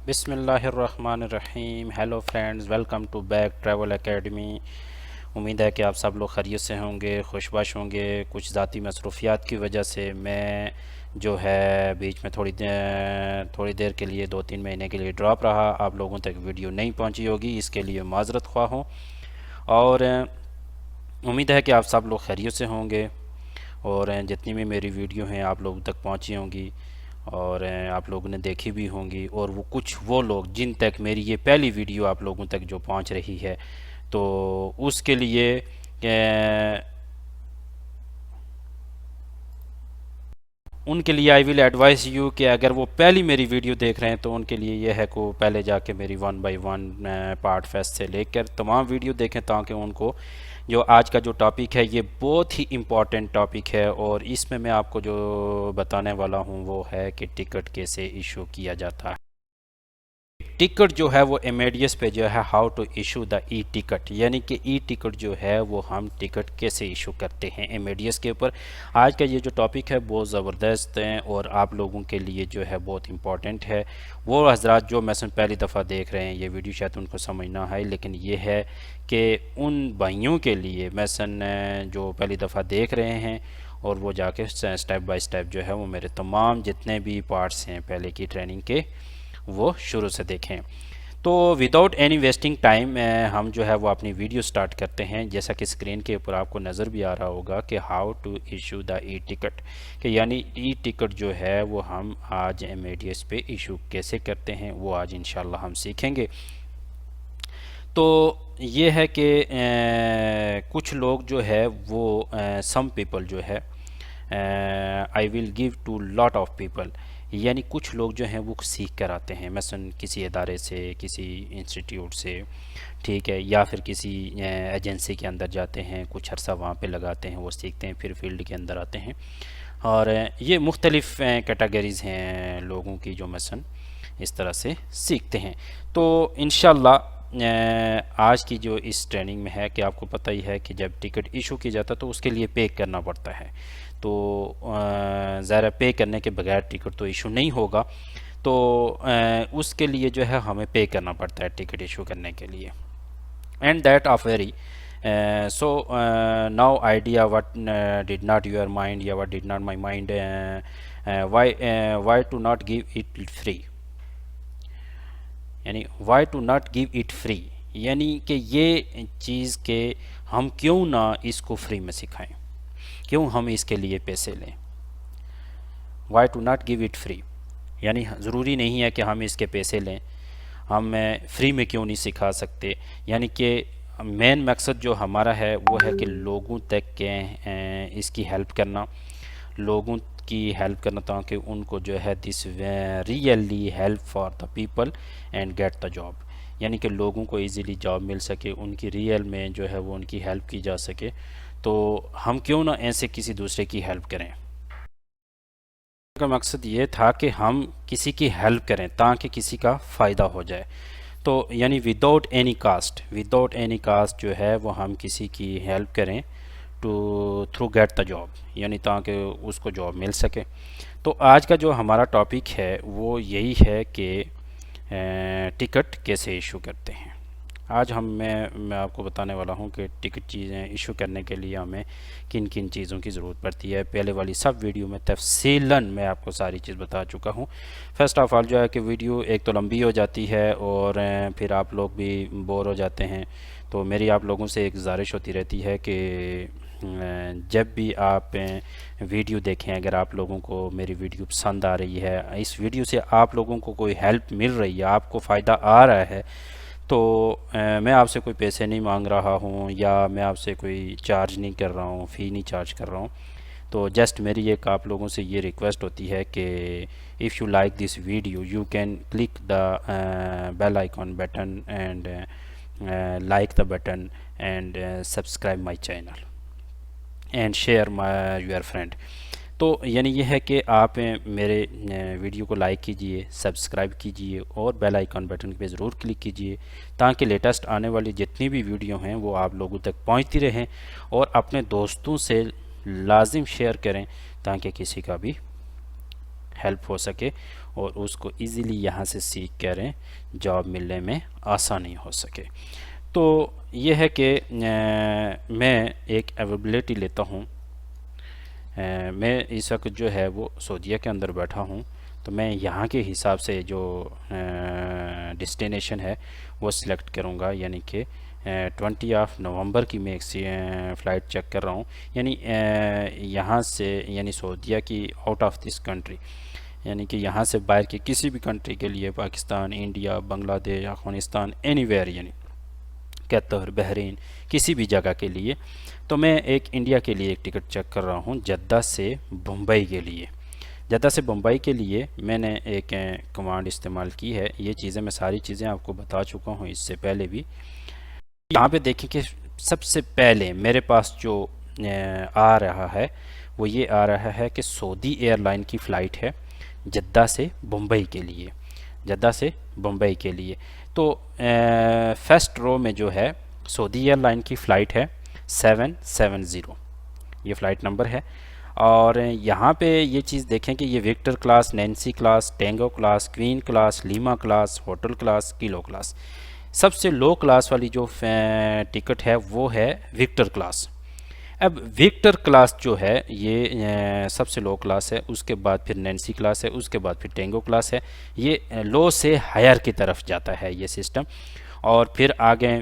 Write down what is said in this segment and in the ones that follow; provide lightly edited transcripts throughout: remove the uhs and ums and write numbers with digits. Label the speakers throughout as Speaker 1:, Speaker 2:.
Speaker 1: बिस्मिल्लाहिर्रहमानिर्रहीम। Hello friends, welcome to back travel academy. उम्मीद है कि आप सब लोग खैरियत से होंगे, खुशबाश होंगे। कुछ ज़ाती मसरूफियात की वजह से मैं जो है बीच में थोड़ी देर के लिए 2-3 महीने के लिए ड्रॉप रहा। आप लोगों तक वीडियो नहीं पहुंची होगी, इसके लिए माज़रत ख्वाह हूँ। और उम्मीद है कि आप सब लोग खैरियत से होंगे और जितनी भी मेरी वीडियो हैं आप लोगों तक पहुंची होंगी और आप लोगों ने देखी भी होंगी। और वो लोग जिन तक मेरी ये पहली वीडियो आप लोगों तक जो पहुंच रही है, तो उसके लिए उनके लिए आई विल एडवाइस यू कि अगर वो पहली मेरी वीडियो देख रहे हैं तो उनके लिए यह है को पहले जाके मेरी 1 बाय 1 पार्ट फेस्ट से लेकर तमाम वीडियो देखें, ताकि उनको जो आज का जो टॉपिक है ये बहुत ही इम्पॉर्टेंट टॉपिक है। और इसमें मैं आपको जो बताने वाला हूँ वो है कि टिकट कैसे इशू किया जाता है। टिकट जो है वो एमेडियस पे जो है how to issue the e ticket, यानी कि ई टिकट जो है वो हम टिकट कैसे इशू करते हैं एमेडियस के ऊपर। आज का ये जो टॉपिक है बहुत ज़बरदस्त है और आप लोगों के लिए जो है बहुत इंपॉर्टेंट है। वो हजरात जो मैसन पहली दफ़ा देख रहे हैं ये वीडियो शायद उनको समझ ना आए, लेकिन ये है कि उन भाइयों के लिए मैसन जो पहली दफ़ा देख रहे हैं और वो जाके स्टेप बाय स्टेप जो है वो मेरे तमाम जितने भी पार्ट्स हैं पहले की ट्रेनिंग के वो शुरू से देखें। तो विदाउट एनी वेस्टिंग टाइम हम जो है वो अपनी वीडियो स्टार्ट करते हैं। जैसा कि स्क्रीन के ऊपर आपको नज़र भी आ रहा होगा कि how to issue the e ticket, कि यानी ई टिकट जो है वो हम आज एमएडीएस पे इशू कैसे करते हैं वो आज इंशाल्लाह हम सीखेंगे। तो ये है कि कुछ लोग जो है वो सम पीपल जो है I will give to lot of people, यानी कुछ लोग जो हैं वो सीख कर आते हैं मसलन किसी इदारे से, किसी इंस्टीट्यूट से, ठीक है, या फिर किसी एजेंसी के अंदर जाते हैं, कुछ अर्सा वहाँ पे लगाते हैं, वो सीखते हैं, फिर फील्ड के अंदर आते हैं। और ये मुख्तलिफ़ कैटेगरीज़ हैं लोगों की जो मसलन इस तरह से सीखते हैं। तो इंशाल्लाह आज की जो इस ट्रेनिंग में है कि आपको पता ही है कि जब टिकट इशू किया जाता है तो उसके लिए पे करना पड़ता है। तो ज़रा पे करने के बगैर टिकट तो इशू नहीं होगा, तो उसके लिए जो है हमें पे करना पड़ता है टिकट इशू करने के लिए। And that of very so now idea what did not your mind या what did not my mind, why to not give it free, यानी why to not give it free, यानी कि ये चीज़ के हम क्यों ना इसको फ्री में सिखाएं, क्यों हम इसके लिए पैसे लें। why to not give it free, यानी ज़रूरी नहीं है कि हम इसके पैसे लें, हम फ्री में क्यों नहीं सिखा सकते। यानी कि मेन मकसद जो हमारा है वो है कि लोगों तक के इसकी हेल्प करना, लोगों की हेल्प करना, ताकि उनको जो है this really help for the people and gate the job, यानी कि लोगों को इजीली जॉब मिल सके, उनकी रियल में जो है वो उनकी हेल्प की जा सके। तो हम क्यों ना ऐसे किसी दूसरे की हेल्प करें। का मकसद ये था कि हम किसी की हेल्प करें ताकि किसी का फ़ायदा हो जाए। तो यानी विदाउट एनी कास्ट जो है वो हम किसी की हेल्प करें to through get the job, यानी ताकि उसको जॉब मिल सके। तो आज का जो हमारा टॉपिक है वो यही है कि टिकट कैसे इशू करते हैं। आज मैं आपको बताने वाला हूं कि टिकट चीज़ें इशू करने के लिए हमें किन किन चीज़ों की ज़रूरत पड़ती है। पहले वाली सब वीडियो में तफसीलन मैं आपको सारी चीज़ बता चुका हूं। फर्स्ट ऑफ ऑल जो है कि वीडियो एक तो लंबी हो जाती है और फिर आप लोग भी बोर हो जाते हैं। तो मेरी आप लोगों से एक गुजारिश होती रहती है कि जब भी आप वीडियो देखें, अगर आप लोगों को मेरी वीडियो पसंद आ रही है, इस वीडियो से आप लोगों को कोई हेल्प मिल रही है, आपको फ़ायदा आ रहा है, तो मैं आपसे कोई पैसे नहीं मांग रहा हूँ या मैं आपसे कोई चार्ज नहीं कर रहा हूँ, फ़ी नहीं चार्ज कर रहा हूँ। तो जस्ट मेरी एक आप लोगों से ये रिक्वेस्ट होती है कि if you like this video you can click the bell icon button and like the button and subscribe my channel and share my your friend. तो यानी ये है कि आप मेरे वीडियो को लाइक कीजिए, सब्सक्राइब कीजिए और बेल आइकन बटन पे ज़रूर क्लिक कीजिए, ताकि लेटेस्ट आने वाली जितनी भी वीडियो हैं वो आप लोगों तक पहुंचती रहें। और अपने दोस्तों से लाजिम शेयर करें ताकि किसी का भी हेल्प हो सके और उसको इजीली यहाँ से सीख करें जॉब मिलने में आसानी हो सके। तो ये है कि मैं एक अवेलेबिलिटी लेता हूँ। मैं इस वक्त जो है वो सऊदीया के अंदर बैठा हूँ, तो मैं यहाँ के हिसाब से जो डेस्टिनेशन है वो सिलेक्ट करूँगा, यानी कि 20 नवंबर की मैं एक फ़्लाइट चेक कर रहा हूँ, यानी यहाँ से, यानी सऊदीया की आउट ऑफ दिस कंट्री, यानी कि यहाँ से बाहर की किसी भी कंट्री के लिए, पाकिस्तान, इंडिया, बांग्लादेश, अफ़गानिस्तान, एनीवेयर, यानी कतर, बहरीन, किसी भी जगह के लिए। तो मैं एक इंडिया के लिए एक टिकट चेक कर रहा हूँ जद्दा से बम्बई के लिए। जद्दा से बम्बई के लिए मैंने एक कमांड इस्तेमाल की है। ये चीज़ें मैं सारी चीज़ें आपको बता चुका हूँ इससे पहले भी। यहाँ पे देखें कि सबसे पहले मेरे पास जो आ रहा है वो ये आ रहा है कि सऊदी एयरलाइन की फ़्लाइट है जद्दा से बम्बई के लिए, जद्दा से बम्बई के लिए। तो फर्स्ट रो में जो है सऊदी एयरलाइन की फ़्लाइट है 770, ये फ़्लाइट नंबर है। और यहाँ पे ये चीज़ देखें कि ये Victor class, Nancy class, Tango class, Queen class, Lima class, Hotel class, Kilo class. सबसे लो क्लास वाली जो टिकट है वो है विक्टर क्लास। अब विक्टर क्लास जो है ये सबसे लो क्लास है, उसके बाद फिर नैन्सी क्लास है, उसके बाद फिर टेंगो क्लास है। ये लो से हायर की तरफ जाता है ये सिस्टम। और फिर आगे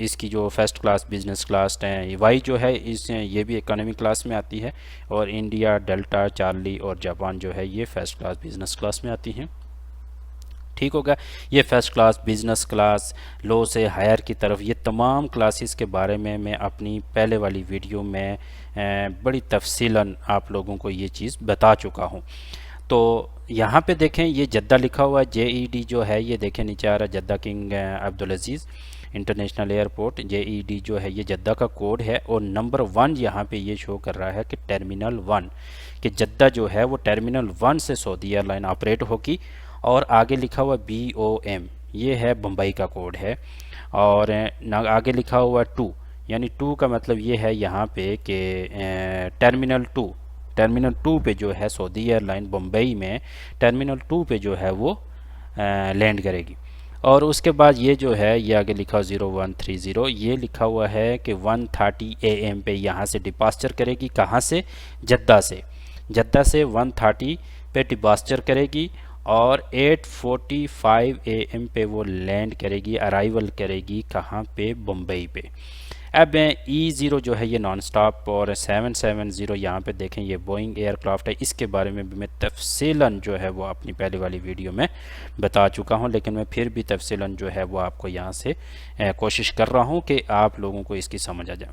Speaker 1: इसकी जो first class, business class, Y जो है इस ये भी इकोनॉमी क्लास में आती है। और इंडिया, डेल्टा, चार्ली और जापान जो है ये फर्स्ट क्लास, बिजनेस क्लास में आती हैं। ठीक होगा। ये फर्स्ट क्लास, बिजनेस क्लास, लो से हायर की तरफ, ये तमाम क्लासेस के बारे में मैं अपनी पहले वाली वीडियो में बड़ी तफसीलन आप लोगों को ये चीज़ बता चुका हूँ। तो यहाँ पे देखें ये जद्दा लिखा हुआ है, JED जो है ये देखें नीचे आ रहा है, जद्दा किंग अब्दुल अजीज़ इंटरनेशनल एयरपोर्ट, JED जो है ये जद्दा का कोड है। और नंबर 1 यहाँ पे ये शो कर रहा है कि टर्मिनल 1, कि जद्दा जो है वो टर्मिनल 1 से सऊदी एयरलाइन ऑपरेट होगी। और आगे लिखा हुआ BOM, ये है बम्बई का कोड है। और आगे लिखा हुआ 2, यानी 2 का मतलब ये है यहाँ पे कि टर्मिनल 2 पे जो है सऊदी एयरलाइन बम्बई में टर्मिनल 2 पे जो है वो लैंड करेगी। और उसके बाद ये जो है ये आगे लिखा हुआ 0130, ये लिखा हुआ है कि 1:30 AM पे यहाँ से डिपास्चर करेगी। कहाँ से? जद्दा से। जद्दा से 1:30 पे डिपास्चर करेगी और 8:45 AM पे वो लैंड करेगी, अराइवल करेगी कहाँ पे? बम्बई पे। अब E0 जो है ये नॉन स्टॉप, और 770 यहाँ पे देखें ये बोइंग एयरक्राफ्ट है। इसके बारे में भी मैं तफसीलन जो है वो अपनी पहले वाली वीडियो में बता चुका हूँ, लेकिन मैं फिर भी तफसीलन जो है वो आपको यहाँ से कोशिश कर रहा हूँ कि आप लोगों को इसकी समझ आ जाए।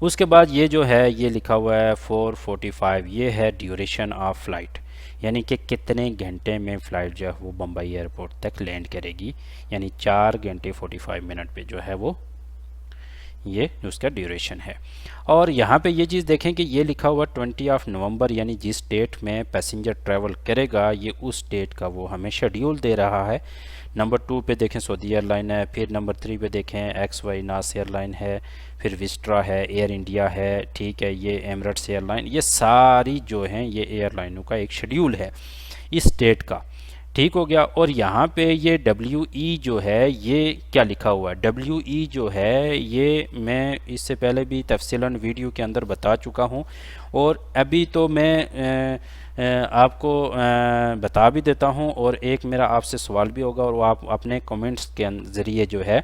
Speaker 1: उसके बाद ये जो है ये लिखा हुआ है 4:45, ये है ड्यूरेशन ऑफ फ़्लाइट, यानी कि कितने घंटे में फ़्लाइट जो है वो बम्बई एयरपोर्ट तक लैंड करेगी। यानी 4 घंटे 45 मिनट पे जो है वो ये उसका ड्यूरेशन है। और यहाँ पे ये चीज़ देखें कि ये लिखा हुआ 20 नवंबर, यानी जिस डेट में पैसेंजर ट्रैवल करेगा ये उस डेट का वो हमें शेड्यूल दे रहा है। नंबर 2 पे देखें सऊदी एयरलाइन है, फिर नंबर 3 पे देखें XY नास एयरलाइन है, फिर विस्ट्रा है, एयर इंडिया है, ठीक है, ये एमिरेट्स एयरलाइन, ये सारी जो हैं ये एयरलाइनों का एक शेड्यूल है इस डेट का। ठीक हो गया। और यहाँ पे ये WE जो है ये क्या लिखा हुआ है? WE जो है ये मैं इससे पहले भी तफसीलन वीडियो के अंदर बता चुका हूँ, और अभी तो मैं आपको बता भी देता हूँ। और एक मेरा आपसे सवाल भी होगा, और वो आप अपने कमेंट्स के ज़रिए जो है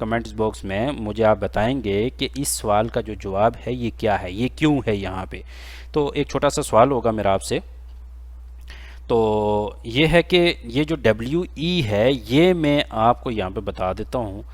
Speaker 1: कमेंट्स बॉक्स में मुझे आप बताएंगे कि इस सवाल का जो जवाब है ये क्या है, ये क्यों है यहाँ पे। तो एक छोटा सा सवाल होगा मेरा आपसे, तो ये है कि ये जो WE है ये मैं आपको यहाँ पे बता देता हूँ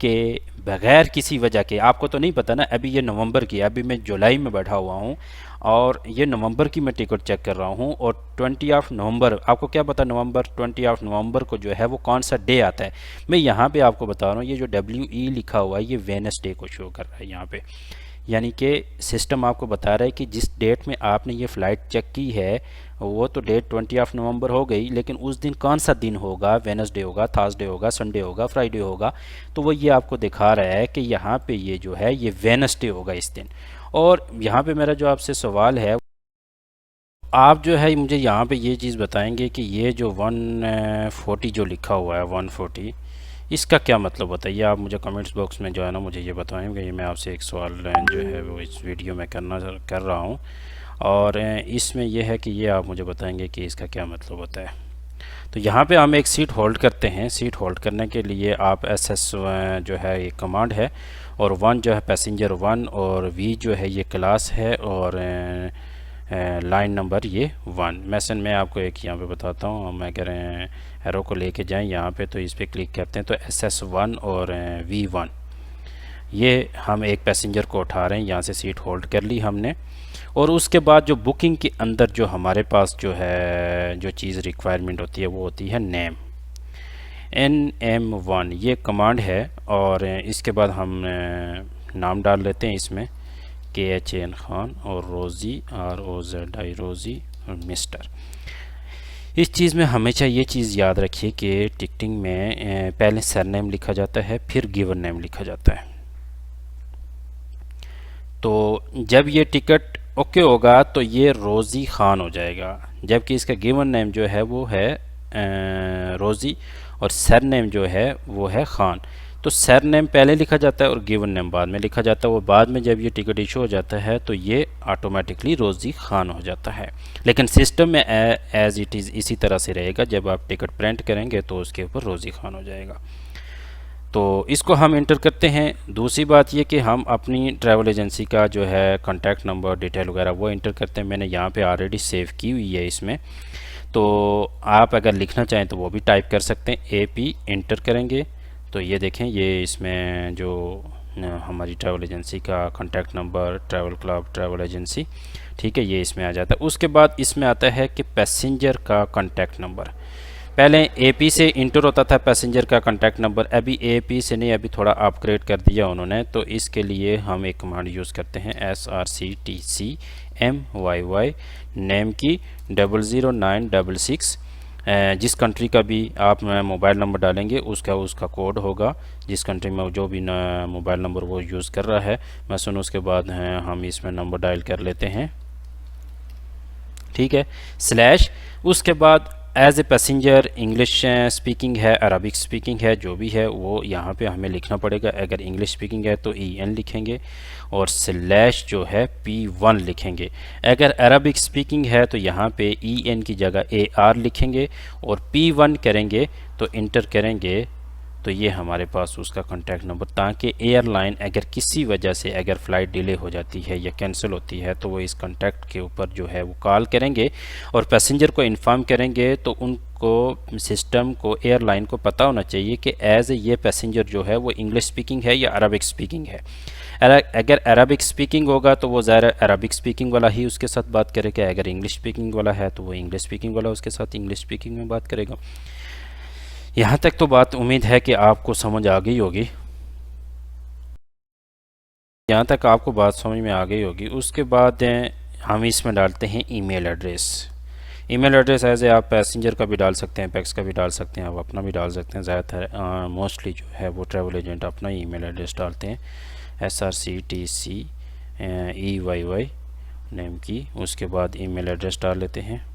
Speaker 1: कि बग़ैर किसी वजह के, आपको तो नहीं पता ना, अभी ये नवंबर की, अभी मैं जुलाई में बैठा हुआ हूँ और ये नवंबर की मैं टिकट चेक कर रहा हूँ। और 20 नवंबर, आपको क्या पता नवंबर 20 नवंबर को जो है वो कौन सा डे आता है? मैं यहाँ पे आपको बता रहा हूँ, ये जो WE लिखा हुआ है ये वेडनेसडे को शो कर रहा है यहाँ पे। यानी कि सिस्टम आपको बता रहा है कि जिस डेट में आपने ये फ़्लाइट चेक की है वो तो डेट 20 नवंबर हो गई, लेकिन उस दिन कौन सा दिन होगा? वेडनेसडे होगा, थर्सडे होगा, संडे होगा, फ्राइडे होगा। तो वो ये आपको दिखा रहा है कि यहाँ पे ये जो है ये वेडनेसडे होगा इस दिन। और यहाँ पे मेरा जो आपसे सवाल है आप जो है मुझे यहाँ पे ये चीज़ बताएंगे कि ये जो 140 जो लिखा हुआ है 140, इसका क्या मतलब होता है? ये आप मुझे कमेंट्स बॉक्स में जो है ना मुझे ये बताएंगे। ये मैं आपसे एक सवाल जो है वो इस वीडियो में कर रहा हूँ, और इसमें यह है कि ये आप मुझे बताएंगे कि इसका क्या मतलब होता है। तो यहाँ पे हम एक सीट होल्ड करते हैं। सीट होल्ड करने के लिए आप SS जो है ये कमांड है, और 1 जो है पैसेंजर 1, और V जो है ये क्लास है, और लाइन नंबर ये 1। मैसन मैं आपको एक यहाँ पे बताता हूँ। हम अगर एरो को लेके जाएं यहाँ पे, तो इस पर क्लिक करते हैं तो SS1 और V1, ये हम एक पैसेंजर को उठा रहे हैं। यहाँ से सीट होल्ड कर ली हमने, और उसके बाद जो बुकिंग के अंदर जो हमारे पास जो है जो चीज़ रिक्वायरमेंट होती है वो होती है नेम। NM1 ये कमांड है, और इसके बाद हम नाम डाल लेते हैं इसमें KHAN खान, और रोज़ी ROZI रोज़ी, और मिस्टर। इस चीज़ में हमेशा ये चीज़ याद रखिए कि टिकटिंग में पहले सरनेम लिखा जाता है, फिर गिवन नेम लिखा जाता है। तो जब ये टिकट ओके होगा तो ये रोज़ी ख़ान हो जाएगा, जबकि इसका गिवन नेम जो है वो है रोज़ी, और सर नेम जो है वो है ख़ान। तो सर नेम पहले लिखा जाता है और गिवन नेम बाद में लिखा जाता है। वो बाद में जब ये टिकट इशू हो जाता है तो ये ऑटोमेटिकली रोज़ी ख़ान हो जाता है, लेकिन सिस्टम में एज़ इट इज़ इसी तरह से रहेगा। जब आप टिकट प्रिंट करेंगे तो उसके ऊपर रोज़ी ख़ान हो जाएगा। तो इसको हम इंटर करते हैं। दूसरी बात ये कि हम अपनी ट्रैवल एजेंसी का जो है कॉन्टैक्ट नंबर डिटेल वगैरह वो इंटर करते हैं। मैंने यहाँ पे ऑलरेडी सेव की हुई है इसमें, तो आप अगर लिखना चाहें तो वो भी टाइप कर सकते हैं। AP इंटर करेंगे तो ये देखें, ये इसमें जो हमारी ट्रैवल एजेंसी का contact number, travel club, travel agency, ठीक है, ये इसमें आ जाता है। उसके बाद इसमें आता है कि पैसेंजर का कॉन्टैक्ट नंबर। पहले AP से इंटर होता था पैसेंजर का कॉन्टैक्ट नंबर, अभी AP से नहीं, अभी थोड़ा अपग्रेड कर दिया उन्होंने। तो इसके लिए हम एक कमांड यूज़ करते हैं SRCTCMYY, नेम की 00966। जिस कंट्री का भी आप मोबाइल नंबर डालेंगे उसका कोड होगा, जिस कंट्री में जो भी मोबाइल नंबर वो यूज़ कर रहा है। मैं उसके बाद हम इसमें नंबर डायल कर लेते हैं, ठीक है, स्लैश। उसके बाद as a passenger English speaking है, अरबिक स्पीकिंग है, जो भी है वो यहाँ पे हमें लिखना पड़ेगा। अगर इंग्लिश स्पीकिंग है तो EN लिखेंगे, और स्लैश जो है P1 लिखेंगे। अगर अरबिक स्पीकिंग है तो यहाँ पे EN की जगह AR लिखेंगे, और P1 करेंगे तो इंटर करेंगे तो ये हमारे पास उसका कॉन्टैक्ट नंबर, ताकि एयरलाइन अगर किसी वजह से अगर फ़्लाइट डिले हो जाती है या कैंसिल होती है तो वो इस कॉन्टैक्ट के ऊपर जो है वो कॉल करेंगे और पैसेंजर को इन्फॉर्म करेंगे। तो उनको सिस्टम को, एयरलाइन को पता होना चाहिए कि एज ये पैसेंजर जो है वो इंग्लिश स्पीकिंग है या अरबिक स्पीकिंग है। अगर अरबिक स्पीकिंग होगा तो वो ज़ाहिर अरबिक स्पीकिंग वाला ही उसके साथ बात करेगा। अगर इंग्लिश स्पीकिंग वाला है तो वो इंग्लिश स्पीकिंग वाला उसके साथ इंग्लिश स्पीकिंग में बात करेगा। यहाँ तक तो बात उम्मीद है कि आपको समझ आ गई होगी। यहाँ तक आपको बात समझ में आ गई होगी। उसके बाद हम इसमें डालते हैं email address. Email address as a आप पैसेंजर का भी डाल सकते हैं, पैक्स का भी डाल सकते हैं, आप अपना भी डाल सकते हैं। ज़्यादातर मोस्टली जो है वो ट्रैवल एजेंट अपना ईमेल एड्रेस डालते हैं, SRCTCEYY नेम की। उसके बाद ईमेल एड्रेस डाल लेते हैं।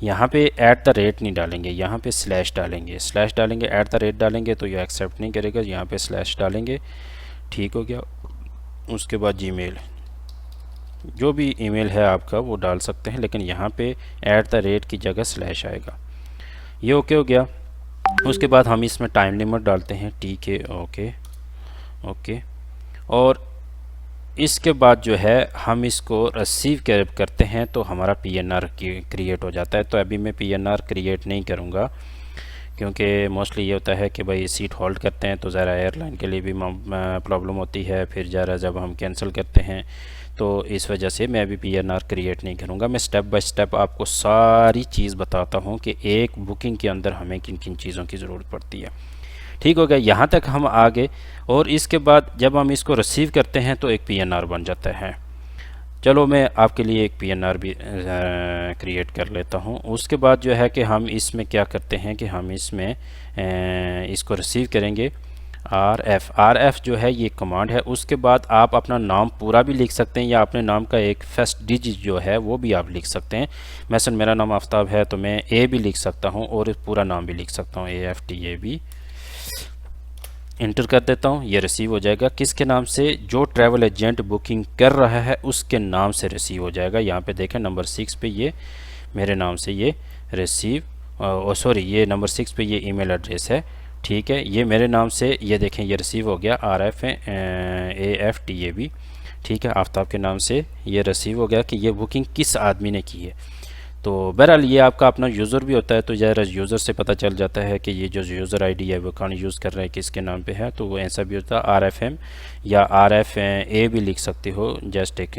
Speaker 1: यहाँ पे @ नहीं डालेंगे, यहाँ पे स्लैश डालेंगे। स्लैश डालेंगे, @ डालेंगे तो ये एक्सेप्ट नहीं करेगा। यहाँ पे स्लैश डालेंगे, ठीक हो गया। उसके बाद जीमेल, जो भी ईमेल है आपका वो डाल सकते हैं, लेकिन यहाँ पे @ की जगह स्लैश आएगा। ये ओके हो गया। उसके बाद हम इसमें टाइम लिमिट डालते हैं, TK, ओके। और इसके बाद जो है हम इसको रिसीव करते हैं तो हमारा PNR क्रिएट हो जाता है। तो अभी मैं PNR क्रिएट नहीं करूँगा, क्योंकि मोस्टली ये होता है कि भाई सीट होल्ड करते हैं तो ज़रा एयरलाइन के लिए भी प्रॉब्लम होती है। फिर ज़रा जब हम कैंसिल करते हैं तो इस वजह से मैं अभी PNR क्रिएट नहीं करूँगा। मैं स्टेप बाय स्टेप आपको सारी चीज़ बताता हूँ कि एक बुकिंग के अंदर हमें किन किन चीज़ों की ज़रूरत पड़ती है। ठीक हो गया, यहाँ तक हम आ गए। और इसके बाद जब हम इसको रिसीव करते हैं तो एक PNR बन जाता है। चलो मैं आपके लिए एक PNR भी क्रिएट कर लेता हूँ। उसके बाद जो है कि हम इसमें क्या करते हैं कि हम इसमें इसको रिसीव करेंगे। आर एफ जो है ये कमांड है। उसके बाद आप अपना नाम पूरा भी लिख सकते हैं या अपने नाम का एक फर्स्ट डिजिट जो है वो भी आप लिख सकते हैं। मैसन मेरा नाम आफ्ताब है तो मैं ए भी लिख सकता हूँ और पूरा नाम भी लिख सकता हूँ, AFTAB। इंटर कर देता हूँ, ये रिसीव हो जाएगा। किसके नाम से? जो ट्रैवल एजेंट बुकिंग कर रहा है उसके नाम से रिसीव हो जाएगा। यहाँ पे देखें नंबर 6 पे ये मेरे नाम से ये रिसीव, सॉरी ये नंबर 6 पे ये ईमेल एड्रेस है, ठीक है। ये मेरे नाम से ये देखें ये रिसीव हो गया, RFAFTAB, ठीक है। आफ्ताब के नाम से ये रिसीव हो गया कि ये बुकिंग किस आदमी ने की है। तो बहरहाल ये आपका अपना यूज़र भी होता है, तो ज़रा यूज़र से पता चल जाता है कि ये जो यूज़र आईडी है वो कौन यूज़ कर रहे हैं, किसके नाम पे है। तो वो ऐसा भी होता है। RFM या RFA भी लिख सकते हो, जस्ट एक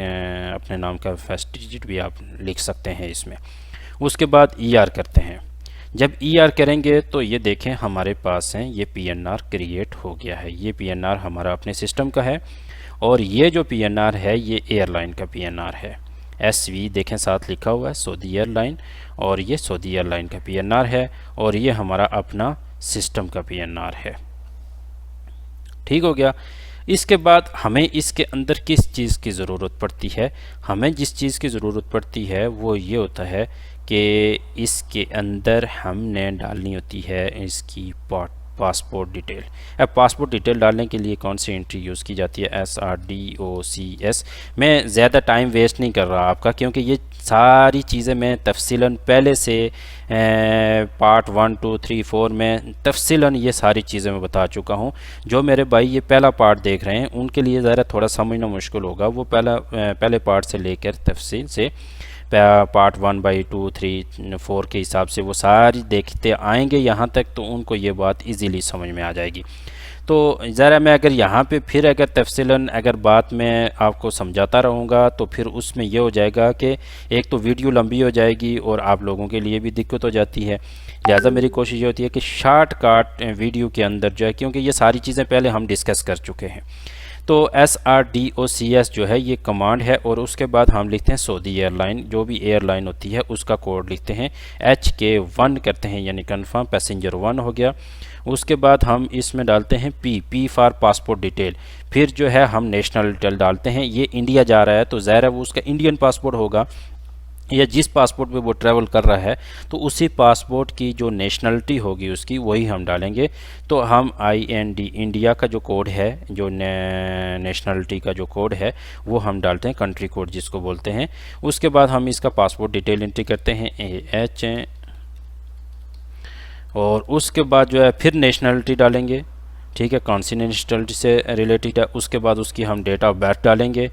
Speaker 1: अपने नाम का फर्स्ट डिजिट भी आप लिख सकते हैं इसमें। उसके बाद ER करते हैं। जब ER करेंगे तो ये देखें हमारे पास हैं ये PNR क्रिएट हो गया है। ये PNR हमारा अपने सिस्टम का है और ये जो PNR है ये एयरलाइन का PNR है। SV देखें साथ लिखा हुआ है, सऊदी एयरलाइन, और ये सऊदी एयरलाइन का PNR है और ये हमारा अपना सिस्टम का PNR है। ठीक हो गया। इसके बाद हमें इसके अंदर किस चीज़ की ज़रूरत पड़ती है? हमें जिस चीज़ की ज़रूरत पड़ती है वो ये होता है कि इसके अंदर हमने डालनी होती है इसकी पासपोर्ट डिटेल। अब पासपोर्ट डिटेल डालने के लिए कौन सी एंट्री यूज़ की जाती है? SRDOCS। मैं ज़्यादा टाइम वेस्ट नहीं कर रहा आपका, क्योंकि ये सारी चीज़ें मैं तफसीलन पहले से पार्ट 1 2 3 4 में तफसीलन ये सारी चीज़ें मैं बता चुका हूँ। जो मेरे भाई ये पहला पार्ट देख रहे हैं उनके लिए ज़रा थोड़ा समझना मुश्किल होगा। वो पहले पार्ट से लेकर तफसील से पार्ट 1 बाई 2 3 4 के हिसाब से वो सारी देखते आएंगे यहाँ तक, तो उनको ये बात इजीली समझ में आ जाएगी। तो ज़रा मैं अगर यहाँ पे फिर अगर तफसीलन अगर बात मैं आपको समझाता रहूँगा तो फिर उसमें ये हो जाएगा कि एक तो वीडियो लंबी हो जाएगी और आप लोगों के लिए भी दिक्कत हो जाती है। लिहाजा मेरी कोशिश ये होती है कि शार्टकट वीडियो के अंदर जो है, क्योंकि ये सारी चीज़ें पहले हम डिस्कस कर चुके हैं। तो SRDOCS जो है ये कमांड है और उसके बाद हम लिखते हैं सऊदी एयरलाइन, जो भी एयरलाइन होती है उसका कोड लिखते हैं, HK1 करते हैं यानी कन्फर्म पैसेंजर 1 हो गया। उसके बाद हम इसमें डालते हैं P फॉर पासपोर्ट डिटेल। फिर जो है हम नेशनल डिटेल डालते हैं। ये इंडिया जा रहा है तो ज़ाहिर है वो उसका इंडियन पासपोर्ट होगा या जिस पासपोर्ट पे वो ट्रैवल कर रहा है तो उसी पासपोर्ट की जो नेशनलिटी होगी उसकी वही हम डालेंगे। तो हम IND इंडिया का जो कोड है, जो नेशनलिटी का जो कोड है वो हम डालते हैं, कंट्री कोड जिसको बोलते हैं। उसके बाद हम इसका पासपोर्ट डिटेल एंट्री करते हैं AH, और उसके बाद जो है फिर नेशनलिटी डालेंगे, ठीक है, कौन सी नेशनलिटी से रिलेटेड है। उसके बाद उसकी हम डेट ऑफ बर्थ डालेंगे,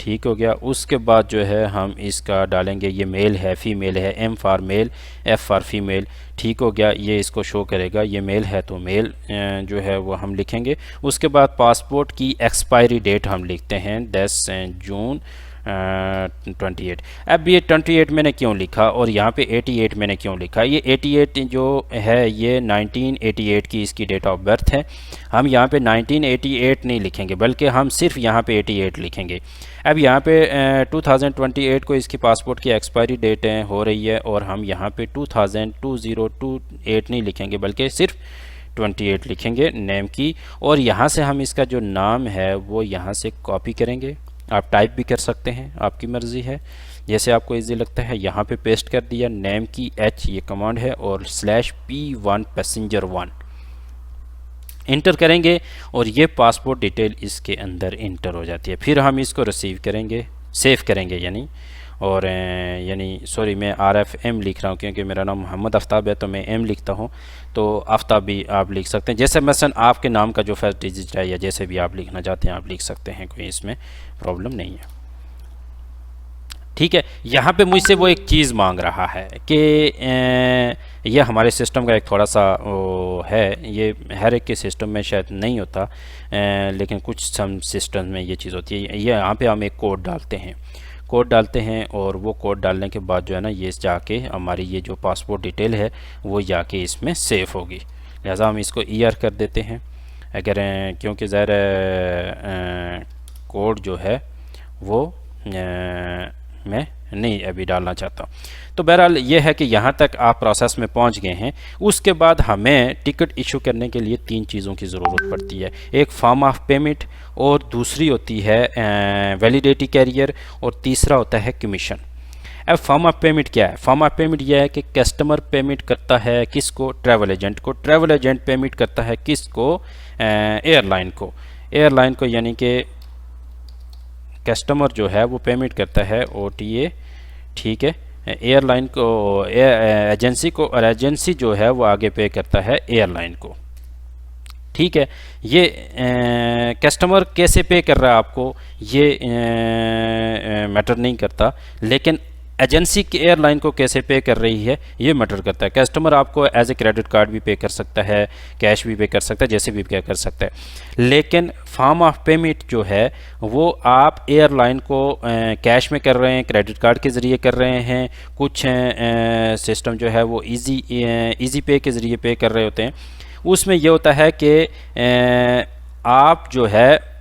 Speaker 1: ठीक हो गया। उसके बाद जो है हम इसका डालेंगे, ये मेल है फीमेल है, M for male, F for female, ठीक हो गया। ये इसको शो करेगा, ये मेल है तो मेल जो है वो हम लिखेंगे। उसके बाद पासपोर्ट की एक्सपायरी डेट हम लिखते हैं 10 जून 28। अब ये 28 मैंने क्यों लिखा और यहाँ पे 88 मैंने क्यों लिखा? ये 88 जो है ये 1988 की इसकी डेट ऑफ बर्थ है। हम यहाँ पे 1988 नहीं लिखेंगे बल्कि हम सिर्फ यहाँ पे 88 लिखेंगे। अब यहाँ पे 2028 को इसकी पासपोर्ट की एक्सपायरी डेट हो रही है और हम यहाँ पे 2028 नहीं लिखेंगे बल्कि सिर्फ 28 लिखेंगे नेम की। और यहाँ से हम इसका जो नाम है वो यहाँ से कॉपी करेंगे, आप टाइप भी कर सकते हैं, आपकी मर्ज़ी है, जैसे आपको इजी लगता है। यहाँ पे पेस्ट कर दिया, नेम की H ये कमांड है और /P1 पैसेंजर 1 इंटर करेंगे और ये पासपोर्ट डिटेल इसके अंदर इंटर हो जाती है। फिर हम इसको रिसीव करेंगे, सेव करेंगे यानी, और यानी सॉरी मैं RFM लिख रहा हूँ क्योंकि मेरा नाम मोहम्मद आफ्ताब है तो मैं M लिखता हूँ, तो आफ्ताब भी आप लिख सकते हैं। जैसे मसलन आपके नाम का जो फर्स्ट डिजिट है या जैसे भी आप लिखना चाहते हैं आप लिख सकते हैं, कोई इसमें प्रॉब्लम नहीं है, ठीक है। यहाँ पे मुझसे वो एक चीज़ मांग रहा है कि ये हमारे सिस्टम का एक थोड़ा सा है, ये हर एक के सिस्टम में शायद नहीं होता, लेकिन कुछ सम सिस्टम में ये चीज़ होती है। ये यहाँ पे हम एक कोड डालते हैं और वो कोड डालने के बाद जो है ना ये जाके हमारी ये जो पासपोर्ट डिटेल है वो जाके इसमें सेव होगी। लिहाजा हम इसको ER कर देते हैं अगर, क्योंकि ज़ाहिर कोड जो है वो मैं नहीं अभी डालना चाहता। तो बहरहाल ये है कि यहाँ तक आप प्रोसेस में पहुँच गए हैं। उसके बाद हमें टिकट इशू करने के लिए 3 चीज़ों की ज़रूरत पड़ती है। एक फॉर्म ऑफ पेमेंट, और दूसरी होती है वैलिडिटी कैरियर, और तीसरा होता है कमीशन। अब फॉर्म ऑफ पेमेंट क्या है? फॉर्म ऑफ पेमेंट यह है कि कस्टमर पेमेंट करता है किसको? ट्रैवल एजेंट को। ट्रैवल एजेंट पेमेंट करता है किसको? एयरलाइन को। एयरलाइन को, यानी कि कस्टमर जो है वो पेमेंट करता है OTA, ठीक है, एयरलाइन को, एजेंसी को, और एजेंसी जो है वो आगे पे करता है एयरलाइन को, ठीक है। ये कस्टमर कैसे पे कर रहा है आपको ये मैटर नहीं करता, लेकिन एजेंसी की एयरलाइन को कैसे पे कर रही है ये मैटर करता है। कस्टमर आपको एज ए क्रेडिट कार्ड भी पे कर सकता है, कैश भी पे कर सकता है, जैसे भी पे कर सकता है, लेकिन फॉर्म ऑफ पेमेंट जो है वो आप एयरलाइन को कैश में कर रहे हैं, क्रेडिट कार्ड के ज़रिए कर रहे हैं, कुछ सिस्टम जो है वो इजी पे के ज़रिए पे कर रहे होते हैं। उसमें ये होता है कि आप जो है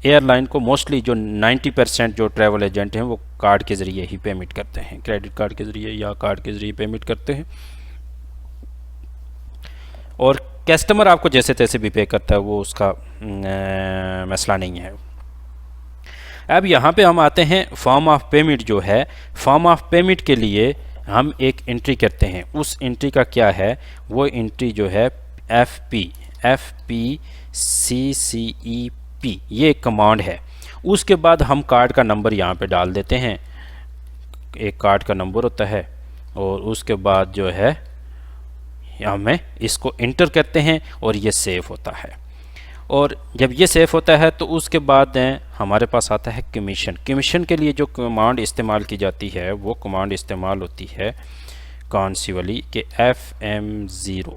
Speaker 1: एयरलाइन को मोस्टली जो 90% जो ट्रैवल एजेंट हैं वो कार्ड के ज़रिए ही पेमेंट करते हैं, क्रेडिट कार्ड के ज़रिए या कार्ड के ज़रिए पेमेंट करते हैं, और कस्टमर आपको जैसे तैसे भी पे करता है, वो उसका मसला नहीं है। अब यहाँ पे हम आते हैं फॉर्म ऑफ पेमेंट जो है। फॉर्म ऑफ पेमेंट के लिए हम एक एंट्री करते हैं। उस एंट्री का क्या है? वो एंट्री जो है FPCCEP, ये एक कमांड है। उसके बाद हम कार्ड का नंबर यहाँ पे डाल देते हैं। एक कार्ड का नंबर होता है, और उसके बाद जो है हमें इसको इंटर करते हैं और ये सेव होता है। और जब ये सेव होता है तो उसके बाद हमारे पास आता है कमीशन। कमीशन के लिए जो कमांड इस्तेमाल की जाती है वो कमांड इस्तेमाल होती है कौन सी वाली कि FM0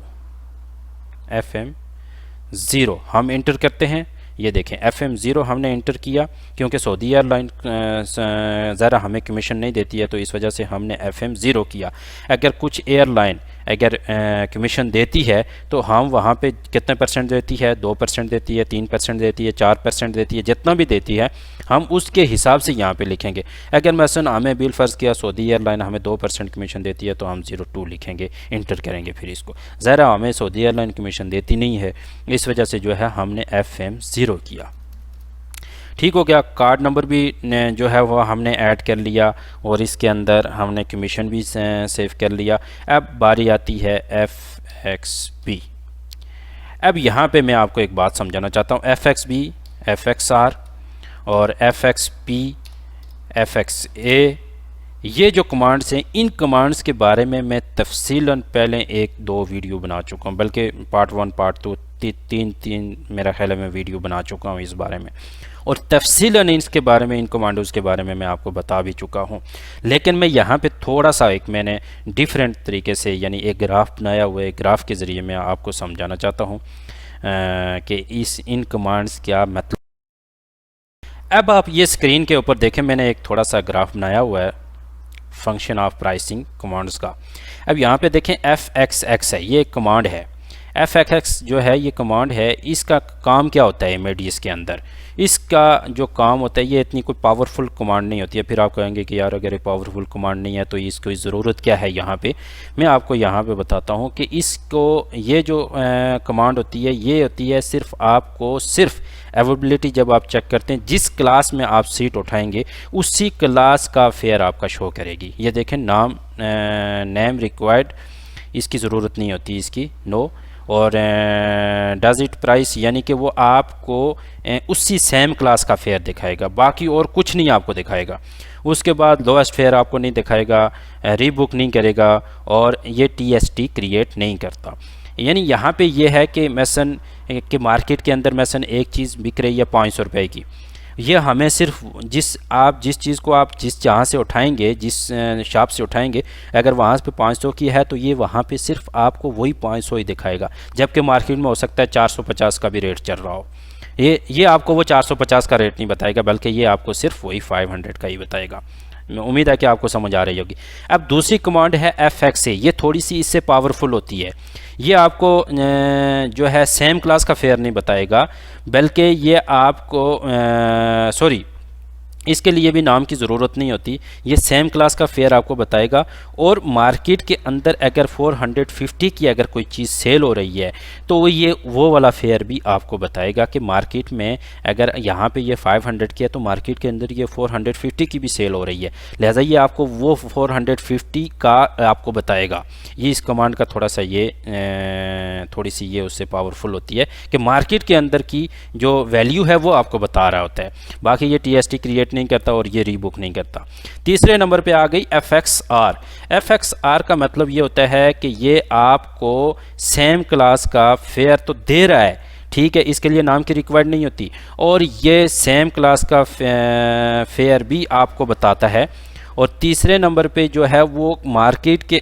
Speaker 1: हम इंटर करते हैं। ये देखें FM0 हमने इंटर किया, क्योंकि सऊदी एयरलाइन ज़रा हमें कमीशन नहीं देती है, तो इस वजह से हमने FM0 किया। अगर कुछ एयरलाइन अगर कमीशन देती है तो हम वहाँ पे कितने % देती है? 2% देती है, 3% देती है, 4% देती है, जितना भी देती है हम उसके हिसाब से यहाँ पे लिखेंगे। अगर मसलन हमें बिल फ़र्ज़ किया सऊदी एयरलाइन हमें 2% कमीशन देती है तो हम 02 लिखेंगे, इंटर करेंगे फिर इसको। ज़रा हमें सऊदी एयरलाइन कमीशन देती नहीं है, इस वजह से जो है हमने FM0 किया। ठीक हो गया। कार्ड नंबर भी जो है वो हमने ऐड कर लिया, और इसके अंदर हमने कमीशन भी सेव कर लिया। अब बारी आती है FXB। अब यहाँ पे मैं आपको एक बात समझाना चाहता हूँ। FXB, FXR और FXP, FXA, ये जो कमांड्स हैं, इन कमांड्स के बारे में मैं तफसीलन पहले 1-2 वीडियो बना चुका हूँ, बल्कि पार्ट 1 पार्ट 2 तीन मेरा ख्याल है मैं वीडियो बना चुका हूँ इस बारे में, और तफसीलन इसके बारे में, इन कमांडोज़ के बारे में मैं आपको बता भी चुका हूँ। लेकिन मैं यहाँ पे थोड़ा सा एक मैंने डिफरेंट तरीके से, यानी एक ग्राफ बनाया हुआ है, ग्राफ के ज़रिए मैं आपको समझाना चाहता हूँ कि इन कमांड्स क्या मतलब। अब आप ये स्क्रीन के ऊपर देखें, मैंने एक थोड़ा सा ग्राफ बनाया हुआ है फंक्शन ऑफ प्राइसिंग कमांड्स का। अब यहाँ पे देखें FXX है, ये एक कमांड है। FXX जो है ये कमांड है, इसका काम क्या होता है MADS के अंदर? इसका जो काम होता है, ये इतनी कोई पावरफुल कमांड नहीं होती है। फिर आप कहेंगे कि यार अगर ये पावरफुल कमांड नहीं है तो इसको ज़रूरत क्या है? यहाँ पे मैं आपको यहाँ पे बताता हूँ कि इसको, ये जो कमांड होती है ये होती है सिर्फ आपको, सिर्फ अवेलेबिलिटी जब आप चेक करते हैं, जिस क्लास में आप सीट उठाएंगे उसी क्लास का फेयर आपका शो करेगी। ये देखें, नेम रिक्वायर्ड, इसकी ज़रूरत नहीं होती इसकी, नो। और डज इट प्राइस, यानी कि वो आपको उसी सेम क्लास का फेयर दिखाएगा, बाकी और कुछ नहीं आपको दिखाएगा। उसके बाद लोएस्ट फेयर आपको नहीं दिखाएगा, रीबुक नहीं करेगा, और ये TST क्रिएट नहीं करता। यानी यहाँ पे ये है कि मसन कि मार्केट के अंदर मसन एक चीज़ बिक रही है 500 रुपये की, ये हमें सिर्फ जिस चीज़ को आप जहाँ से उठाएंगे, जिस शॉप से उठाएंगे, अगर वहाँ पे 500 की है तो ये वहाँ पे सिर्फ आपको वही 500 ही दिखाएगा, जबकि मार्केट में हो सकता है 450 का भी रेट चल रहा हो। ये आपको वो 450 का रेट नहीं बताएगा, बल्कि ये आपको सिर्फ वही 500 का ही बताएगा। उम्मीद है कि आपको समझ आ रही होगी। अब दूसरी कमांड है FXA, ये थोड़ी सी इससे पावरफुल होती है। ये आपको जो है सेम क्लास का फेयर नहीं बताएगा, बल्कि ये आपको इसके लिए भी नाम की ज़रूरत नहीं होती, ये सेम क्लास का फेयर आपको बताएगा। और मार्केट के अंदर अगर 450 की अगर कोई चीज़ सेल हो रही है तो वो वाला फेयर भी आपको बताएगा कि मार्केट में अगर यहाँ पे ये 500 की है तो मार्केट के अंदर ये 450 की भी सेल हो रही है, लिहाजा ये आपको वो 450 का आपको बताएगा। ये इस कमांड का थोड़ा सा ये थोड़ी सी ये उससे पावरफुल होती है कि मार्केट के अंदर की जो वैल्यू है वो आपको बता रहा होता है। बाकी ये TST क्रिएट नहीं करता और ये रीबुक नहीं करता। तीसरे नंबर पे आ गई FXR। FXR का मतलब ये होता है कि ये आपको सेम क्लास का फेयर तो दे रहा है, ठीक है, इसके लिए नाम की रिक्वायर्ड नहीं होती, और ये सेम क्लास का फेयर भी आपको बताता है। और तीसरे नंबर पे जो है वो मार्केट के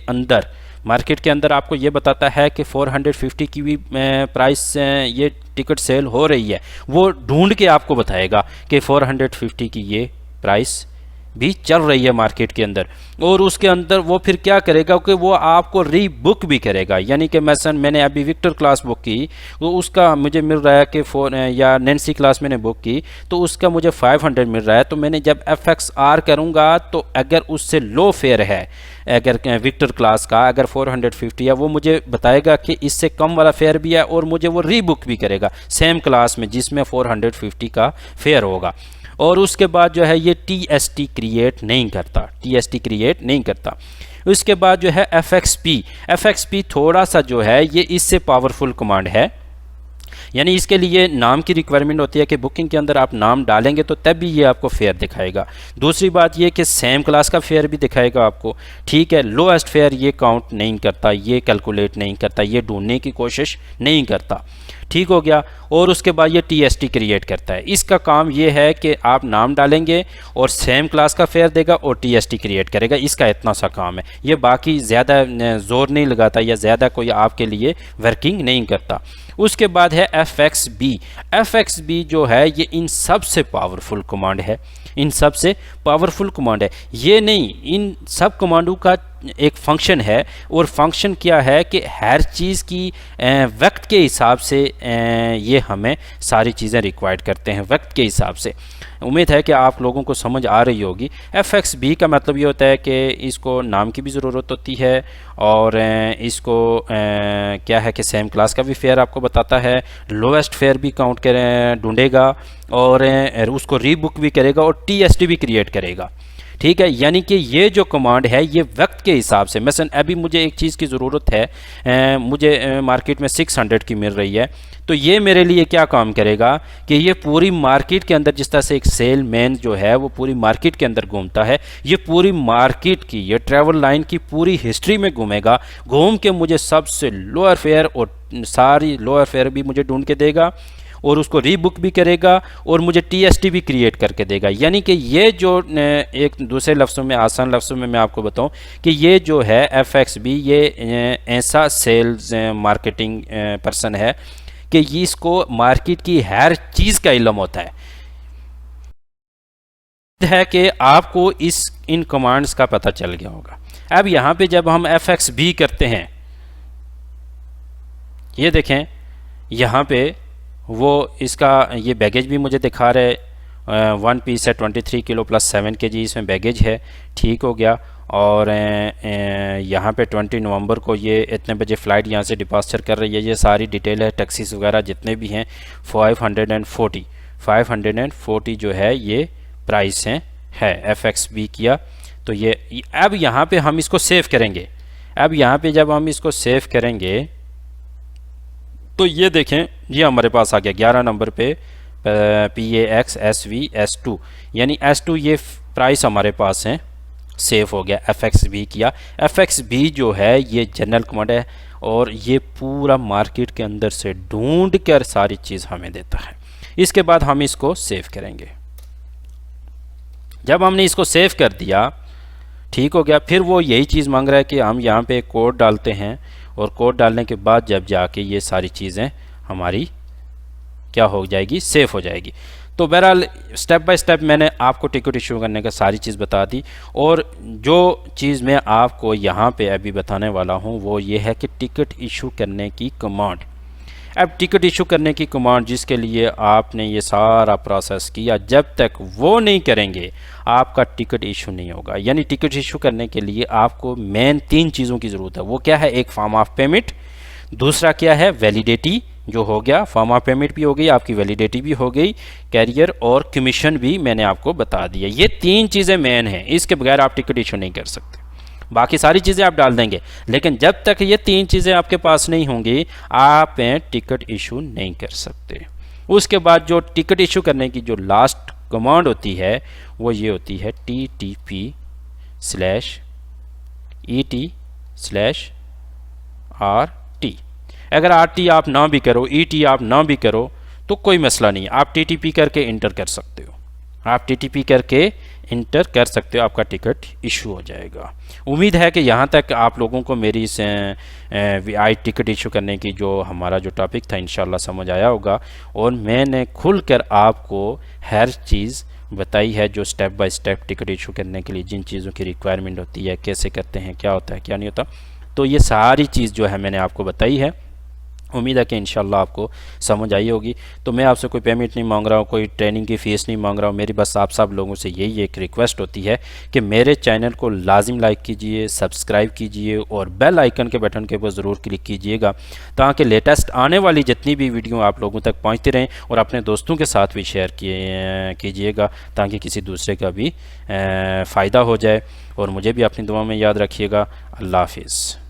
Speaker 1: अंदर आपको ये बताता है कि 450 की भी प्राइस ये टिकट सेल हो रही है, वो ढूंढ के आपको बताएगा कि 450 की ये प्राइस भी चल रही है मार्केट के अंदर। और उसके अंदर वो फिर क्या करेगा कि वो आपको रीबुक भी करेगा, यानी कि मसलन मैंने अभी विक्टर क्लास बुक की तो उसका मुझे मिल रहा है कि या नैन्सी क्लास मैंने बुक की तो उसका मुझे 500 मिल रहा है, तो मैंने जब FXR करूँगा तो अगर उससे लो फेयर है, अगर विक्टर क्लास का अगर 450 है, वो मुझे बताएगा कि इससे कम वाला फेयर भी है और मुझे वो रीबुक भी करेगा सेम क्लास में जिसमें 450 का फेयर होगा। और उसके बाद जो है ये TST क्रिएट नहीं करता। उसके बाद जो है FXP थोड़ा सा जो है ये इससे पावरफुल कमांड है, यानी इसके लिए नाम की रिक्वायरमेंट होती है कि बुकिंग के अंदर आप नाम डालेंगे तो तब भी ये आपको फेयर दिखाएगा। दूसरी बात ये कि सेम क्लास का फेयर भी दिखाएगा आपको, ठीक है। लोएस्ट फेयर ये काउंट नहीं करता, ये कैलकुलेट नहीं करता, ये ढूंढने की कोशिश नहीं करता, ठीक हो गया। और उसके बाद ये TST क्रिएट करता है। इसका काम ये है कि आप नाम डालेंगे और सेम क्लास का फेयर देगा और TST क्रिएट करेगा, इसका इतना सा काम है। ये बाकी ज़्यादा ज़ोर नहीं लगाता या ज़्यादा कोई आपके लिए वर्किंग नहीं करता। उसके बाद है FXB जो है ये इन सबसे पावरफुल कमांड है, ये नहीं, इन सब कमांडों का एक फंक्शन है। और फंक्शन क्या है कि हर चीज़ की वक्त के हिसाब से ये हमें सारी चीज़ें रिक्वायर्ड करते हैं वक्त के हिसाब से। उम्मीद है कि आप लोगों को समझ आ रही होगी। FXB का मतलब ये होता है कि इसको नाम की भी ज़रूरत होती है और इसको क्या है कि सेम क्लास का भी फेयर आपको बताता है, लोएस्ट फेयर भी काउंट करें ढूंढेगा और उसको रीबुक भी करेगा और TST भी क्रिएट करेगा, ठीक है। यानी कि ये जो कमांड है ये वक्त के हिसाब से, मसलन अभी मुझे एक चीज़ की ज़रूरत है, मुझे मार्केट में 600 की मिल रही है, तो ये मेरे लिए क्या काम करेगा कि ये पूरी मार्केट के अंदर, जिस तरह से एक सेल मैन जो है वो पूरी मार्केट के अंदर घूमता है, ये पूरी मार्केट की, ये ट्रैवल लाइन की पूरी हिस्ट्री में घूमेगा, घूम के मुझे सबसे लोअर फेयर और सारी लोअर फेयर भी मुझे ढूंढ के देगा और उसको रीबुक भी करेगा और मुझे TST भी क्रिएट करके देगा। यानी कि ये जो एक दूसरे लफ्ज़ों में, आसान लफ्ज़ों में मैं आपको बताऊं कि ये जो है FXB ये ऐसा सेल्स मार्केटिंग पर्सन है कि इसको मार्केट की हर चीज़ का इल्म होता है कि आपको इन कमांड्स का पता चल गया होगा। अब यहाँ पे जब हम FXB करते हैं, ये देखें यहाँ पे वो इसका ये बैगेज भी मुझे दिखा रहे, 1 पीस है 23 किलो प्लस 7 kg इसमें बैगेज है, ठीक हो गया। और यहाँ पे 20 नवंबर को ये इतने बजे फ़्लाइट यहाँ से डिपार्चर कर रही है, ये सारी डिटेल है, टैक्सीज वगैरह जितने भी हैं। 540 जो है ये प्राइस है FXB किया। तो ये अब यहाँ पे हम इसको सेव करेंगे। अब यहाँ पे जब हम इसको सेव करेंगे तो ये देखें ये हमारे पास आ गया 11 नंबर पे PAX SV S2, यानी S2 ये प्राइस हमारे पास है, सेव हो गया। FXB किया। FXB जो है ये जनरल कमांड है और ये पूरा मार्केट के अंदर से ढूंढ कर सारी चीज़ हमें देता है। इसके बाद हम इसको सेव करेंगे। जब हमने इसको सेव कर दिया, ठीक हो गया, फिर वो यही चीज़ मांग रहा है कि हम यहाँ पे कोड डालते हैं और कोड डालने के बाद जब जाके ये सारी चीज़ें हमारी क्या हो जाएगी, सेव हो जाएगी। तो बहरहाल स्टेप बाय स्टेप मैंने आपको टिकट इशू करने का सारी चीज़ बता दी। और जो चीज़ मैं आपको यहाँ पे अभी बताने वाला हूँ वो ये है कि टिकट इशू करने की कमांड। अब टिकट इशू करने की कमांड जिसके लिए आपने ये सारा प्रोसेस किया, जब तक वो नहीं करेंगे आपका टिकट इशू नहीं होगा। यानी टिकट इशू करने के लिए आपको मेन 3 चीज़ों की ज़रूरत है। वो क्या है? एक फॉर्म ऑफ पेमेंट, दूसरा क्या है? वैलिडिटी, जो हो गया फॉर्म ऑफ पेमेंट भी हो गई, आपकी वैलिडिटी भी हो गई, कैरियर और कमीशन भी मैंने आपको बता दिया। ये 3 चीज़ें मेन हैं, इसके बगैर आप टिकट इशू नहीं कर सकते। बाकी सारी चीज़ें आप डाल देंगे, लेकिन जब तक ये 3 चीज़ें आपके पास नहीं होंगी आप टिकट इशू नहीं कर सकते। उसके बाद जो टिकट इशू करने की जो लास्ट कमांड होती है वो ये होती है TTP/ET/RT। अगर RT आप ना भी करो, ET आप ना भी करो तो कोई मसला नहीं, आप TTP करके इंटर कर सकते हो, आप TTP करके इंटर कर सकते हो, आपका टिकट इशू हो जाएगा। उम्मीद है कि यहाँ तक आप लोगों को मेरी इस टिकट इशू करने की जो हमारा जो टॉपिक था इंशाल्लाह समझ आया होगा, और मैंने खुलकर आपको हर चीज़ बताई है जो step by step ticket issue करने के लिए जिन चीज़ों की रिक्वायरमेंट होती है, कैसे करते हैं, क्या होता है क्या नहीं होता, तो ये सारी चीज़ जो है मैंने आपको बताई है। उम्मीद है कि इंशाल्लाह आपको समझ आई होगी। तो मैं आपसे कोई पेमेंट नहीं मांग रहा हूँ, कोई ट्रेनिंग की फ़ीस नहीं मांग रहा हूँ, मेरी बस आप सब लोगों से यही एक रिक्वेस्ट होती है कि मेरे चैनल को लाजिम लाइक कीजिए, सब्सक्राइब कीजिए और बेल आइकन के बटन के ऊपर ज़रूर क्लिक कीजिएगा, ताकि लेटेस्ट आने वाली जितनी भी वीडियो आप लोगों तक पहुँचती रहें, और अपने दोस्तों के साथ भी शेयर कीजिएगा ताकि किसी दूसरे का भी फ़ायदा हो जाए। और मुझे भी अपनी दुआ में याद रखिएगा। अल्लाह हाफिज़।